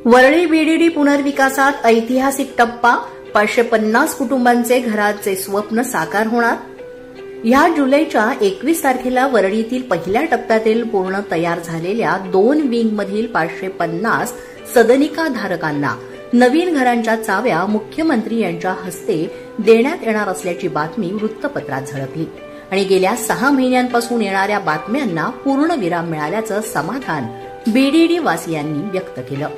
Worli VDD पुनर्विकासात ऐतिहासिक टप्पा, 550 कुटुंबांचे घराचे स्वप्न साकार होणार. या जुलैच्या 21 तारखेला वरळीतील पहिल्या टप्प्यातील पूर्ण तयार झालेल्या 2 विंगमधील 550 सदनिकाधारकांना नवीन घरांच्या चाव्या मुख्यमंत्री यांच्या हस्ते देण्यात येणार असल्याची बातमी वृत्तपत्रात झळकली आणि गेल्या 6 महिन्यांपासून येणाऱ्या बातम्यांना पूर्णविराम मिळाल्याचं समाधान बीडीडी वासियांनी व्यक्त केलं.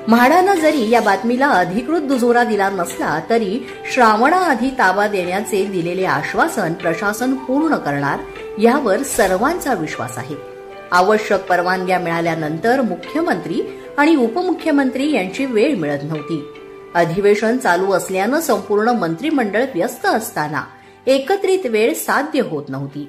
म्हाडानं जरी या बातमीला अधिकृत दुजोरा दिला नसला तरी श्रावणाआधी ताबा देण्याचे दिलेले आश्वासन प्रशासन पूर्ण करणार यावर सर्वांचा विश्वास आहे. आवश्यक परवानग्या मिळाल्यानंतर मुख्यमंत्री आणि उपमुख्यमंत्री यांची वेळ मिळत नव्हती. अधिवेशन चालू असल्यानं संपूर्ण मंत्रिमंडळ व्यस्त असताना एकत्रित वेळ साध्य होत नव्हती.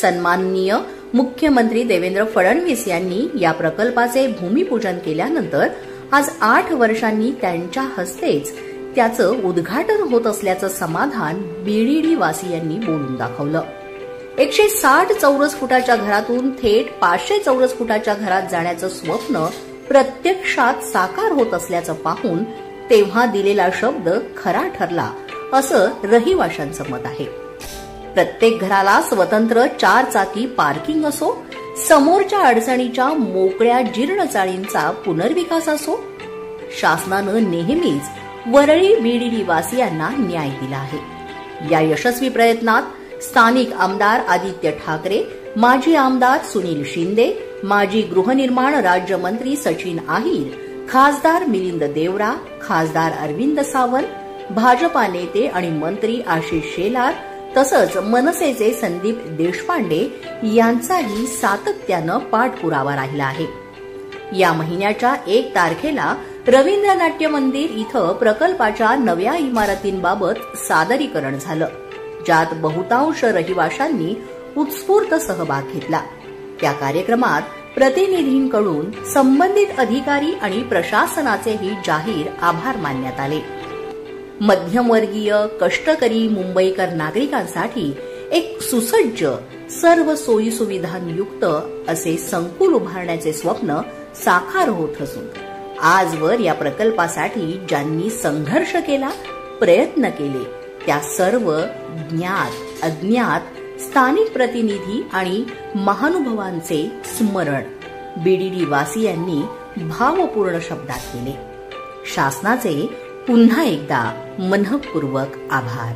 सन्माननीय मुख्यमंत्री देवेंद्र फडणवीस यांनी या प्रकल्पाचे भूमिपूजन केल्यानंतर आज 8 वर्षांनी त्यांच्या हस्तेच त्याचं उद्घाटन होत असल्याचं समाधान बीडीडी वासियांनी बोलून दाखवलं. 160 चौरस फुटाच्या घरातून थेट 500 चौरस फुटाच्या घरात जाण्याचं स्वप्न प्रत्यक्षात साकार होत असल्याचं पाहून तेव्हा दिलेला शब्द खरा ठरला असं रहिवाशांचं मत आहे. प्रत्येक घराला स्वतंत्र 4 चाकी पार्किंग असो, समोरच्या अडचणीच्या मोकळ्या जीर्ण चाळींचा पुनर्विकास असो, शासनानं नेहमीच वरळी बीडीडी वासियांना न्याय दिला आहे. या यशस्वी प्रयत्नात स्थानिक आमदार आदित्य ठाकरे, माजी आमदार सुनील शिंदे, माजी गृहनिर्माण राज्यमंत्री सचिन आहिर, खासदार मिलिंद देवरा, खासदार अरविंद सावंत, भाजपा नेते आणि मंत्री आशिष शेलार तसंच मनसेचे संदीप देशपांडे यांचाही सातत्यानं पाठपुरावा राहिला आहे. या महिन्याच्या 1 तारखेला रवींद्र नाट्य मंदिर इथं प्रकल्पाच्या नव्या इमारतींबाबत सादरीकरण झालं, ज्यात बहुतांश रहिवाशांनी उत्स्फूर्त सहभाग घेतला. त्या कार्यक्रमात प्रतिनिधींकडून संबंधित अधिकारी आणि प्रशासनाचेही जाहीर आभार मानण्यात आले. मध्यमवर्गीय कष्टकरी मुंबईकर नागरिकांसाठी एक सुसज्ज, सर्व सोयी सुविधांयुक्त असे संकुल उभारण्याचे स्वप्न साकार होत असून आजवर या प्रकल्पासाठी ज्यांनी संघर्ष केला, प्रयत्न केले त्या सर्व ज्ञात अज्ञात स्थानिक प्रतिनिधी आणि महानुभावांचे स्मरण बीडीडी वासियांनी भावपूर्ण शब्दात केले. शासनाचे पुन्हा एकदा मनःपूर्वक आभार.